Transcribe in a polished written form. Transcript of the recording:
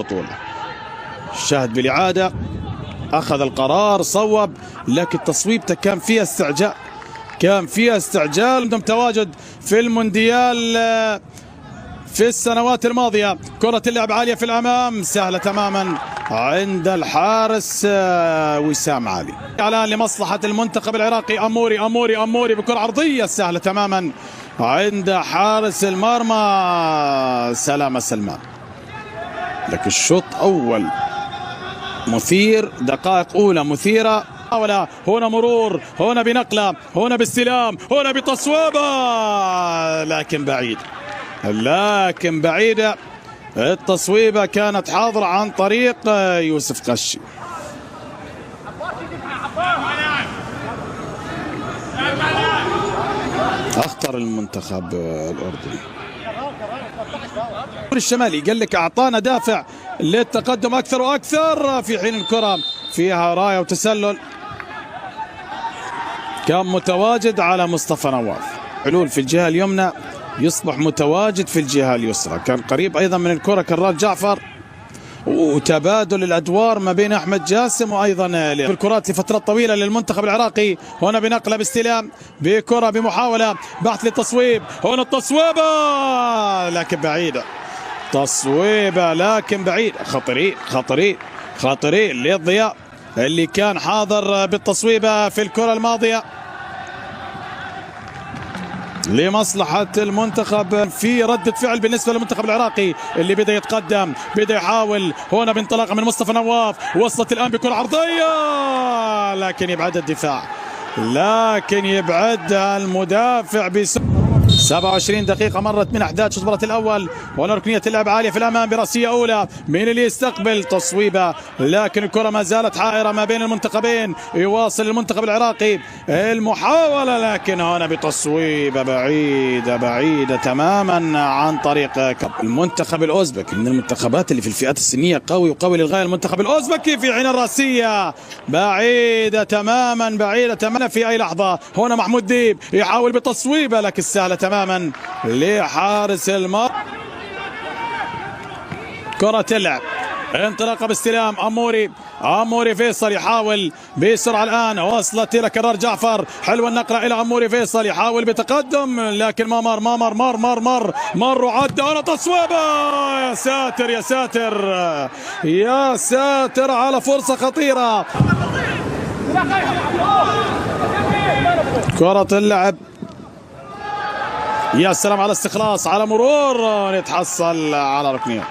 بطولة. شاهد بالإعادة، أخذ القرار، صوب، لكن تصويبته كان فيها استعجال، كان فيها استعجال. عندهم تواجد في المونديال في السنوات الماضية. كرة اللعب عالية في الأمام، سهلة تماما عند الحارس وسام علي. الآن لمصلحة المنتخب العراقي أموري أموري أموري بكرة عرضية سهلة تماما عند حارس المرمى سلامة سلمان. لكن الشوط أول مثير، دقائق أولى مثيرة. هنا مرور، هنا بنقلة، هنا باستلام، هنا بتصويبة، لكن بعيد، لكن بعيدة. التصويبة كانت حاضرة عن طريق يوسف قشي. اخطر المنتخب الأردني. الشمالي قال لك أعطانا دافع للتقدم أكثر وأكثر، في حين الكرة فيها راية وتسلل كان متواجد على مصطفى نواف. حلول في الجهة اليمنى يصبح متواجد في الجهة اليسرى، كان قريب أيضا من الكرة كرار جعفر، وتبادل الأدوار ما بين أحمد جاسم وأيضا في الكرات لفترات طويلة للمنتخب العراقي. هنا بنقلة باستلام بكرة بمحاولة بحث للتصويب، هنا التصويبة لكن بعيدة، تصويبة لكن بعيد. خطرين خطرين خطرين للضياء اللي كان حاضر بالتصويبة في الكرة الماضية لمصلحة المنتخب. في ردة فعل بالنسبة للمنتخب العراقي اللي بدأ يتقدم، بدأ يحاول. هنا بانطلاقة من مصطفى نواف، وصلت الآن بكرة عرضية لكن يبعد الدفاع، لكن يبعد المدافع 27 دقيقة مرت من أحداث الشوط الأول. وهنا ركنية اللعب عالية في الأمام برأسية أولى، مين اللي يستقبل؟ تصويبة، لكن الكرة ما زالت حائرة ما بين المنتخبين. يواصل المنتخب العراقي المحاولة، لكن هنا بتصويبة بعيدة بعيدة تماما عن طريق المنتخب الأوزبكي. من المنتخبات اللي في الفئات السنية قوي وقوي للغاية المنتخب الأوزبكي. في حين الرأسية بعيدة تماما بعيدة تماما في أي لحظة. هنا محمود ديب يحاول بتصويبة لكن سهلة تماما لحارس المرمى. كرة اللعب، انطلاقه باستلام أموري فيصل يحاول بسرعة الآن، وصلت إلى كرار جعفر، حلوة النقلة إلى أموري فيصل يحاول بتقدم لكن مر وعدى. أنا تصويبة، يا ساتر يا ساتر يا ساتر على فرصة خطيرة. كرة اللعب، يا سلام على استخلاص، على مرور، نتحصل على ركنية.